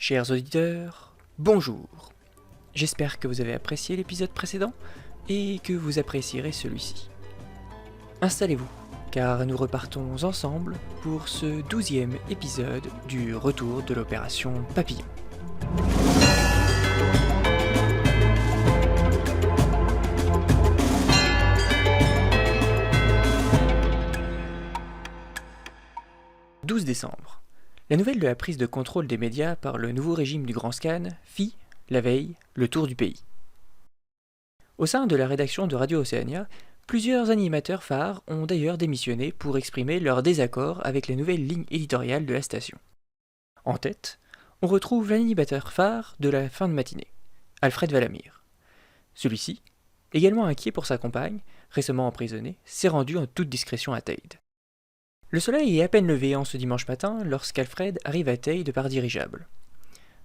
Chers auditeurs, bonjour. J'espère que vous avez apprécié l'épisode précédent et que vous apprécierez celui-ci. Installez-vous, car nous repartons ensemble pour ce 12e épisode du retour de l'opération Papillon. « 12 décembre. La nouvelle de la prise de contrôle des médias par le nouveau régime du Grand Scan fit, la veille, le tour du pays. Au sein de la rédaction de Radio Océania, plusieurs animateurs phares ont d'ailleurs démissionné pour exprimer leur désaccord avec les nouvelles lignes éditoriales de la station. En tête, on retrouve l'animateur phare de la fin de matinée, Alfred Valamir. Celui-ci, également inquiet pour sa compagne, récemment emprisonnée, s'est rendu en toute discrétion à Teide. Le soleil est à peine levé en ce dimanche matin lorsqu'Alfred arrive à Teide par dirigeable.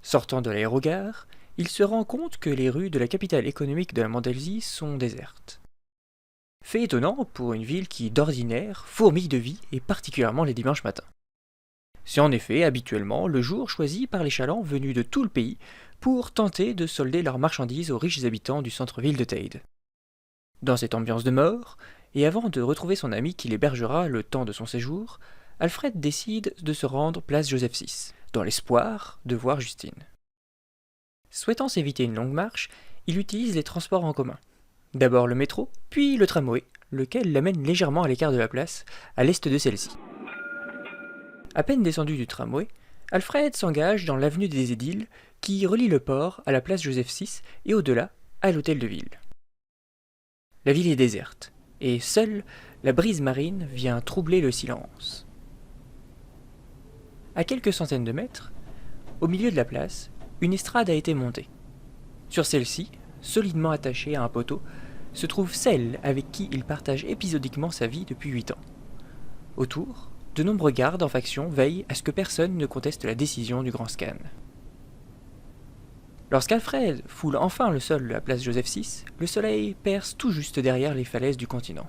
Sortant de l'aérogare, il se rend compte que les rues de la capitale économique de la Mondelzie sont désertes. Fait étonnant pour une ville qui, d'ordinaire, fourmille de vie, et particulièrement les dimanches matins. C'est en effet habituellement le jour choisi par les chalands venus de tout le pays pour tenter de solder leurs marchandises aux riches habitants du centre-ville de Teide. Dans cette ambiance de mort, et avant de retrouver son ami qui l'hébergera le temps de son séjour, Alfred décide de se rendre place Joseph VI, dans l'espoir de voir Justine. Souhaitant s'éviter une longue marche, il utilise les transports en commun. D'abord le métro, puis le tramway, lequel l'amène légèrement à l'écart de la place, à l'est de celle-ci. À peine descendu du tramway, Alfred s'engage dans l'avenue des Édiles, qui relie le port à la place Joseph VI et au-delà, à l'hôtel de ville. La ville est déserte, et seule la brise marine vient troubler le silence. À quelques centaines de mètres, au milieu de la place, une estrade a été montée. Sur celle-ci, solidement attachée à un poteau, se trouve celle avec qui il partage épisodiquement sa vie depuis 8 ans. Autour, de nombreux gardes en faction veillent à ce que personne ne conteste la décision du Grand Scan. Lorsqu'Alfred foule enfin le sol de la place Joseph VI, le soleil perce tout juste derrière les falaises du continent.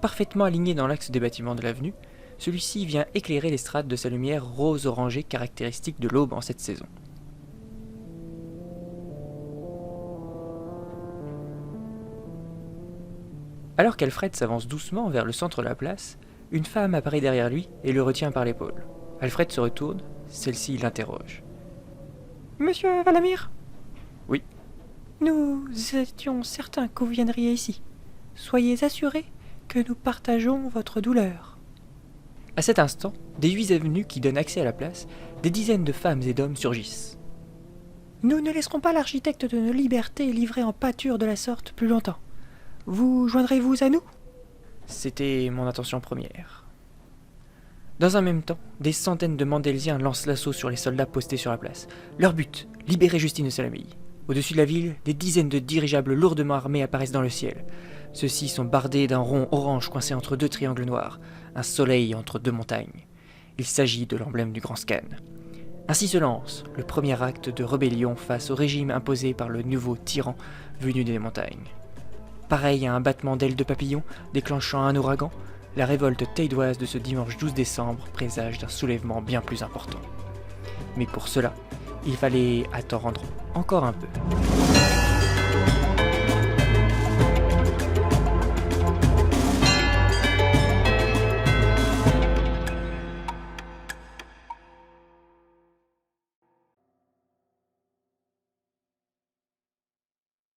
Parfaitement aligné dans l'axe des bâtiments de l'avenue, celui-ci vient éclairer l'estrade de sa lumière rose-orangée caractéristique de l'aube en cette saison. Alors qu'Alfred s'avance doucement vers le centre de la place, une femme apparaît derrière lui et le retient par l'épaule. Alfred se retourne, celle-ci l'interroge. Monsieur Valamir ? Oui. Nous étions certains que vous viendriez ici. Soyez assurés que nous partageons votre douleur. À cet instant, des 8 avenues qui donnent accès à la place, des dizaines de femmes et d'hommes surgissent. Nous ne laisserons pas l'architecte de nos libertés livré en pâture de la sorte plus longtemps. Vous joindrez-vous à nous ? C'était mon intention première. Dans un même temps, des centaines de Mandelsiens lancent l'assaut sur les soldats postés sur la place. Leur but, libérer Justine de Salamille. Au-dessus de la ville, des dizaines de dirigeables lourdement armés apparaissent dans le ciel. Ceux-ci sont bardés d'un rond orange coincé entre 2 triangles noirs, un soleil entre 2 montagnes. Il s'agit de l'emblème du Grand Scan. Ainsi se lance le premier acte de rébellion face au régime imposé par le nouveau tyran venu des montagnes. Pareil à un battement d'ailes de papillon déclenchant un ouragan, la révolte teidoise de ce dimanche 12 décembre présage d'un soulèvement bien plus important. Mais pour cela, il fallait attendre encore un peu.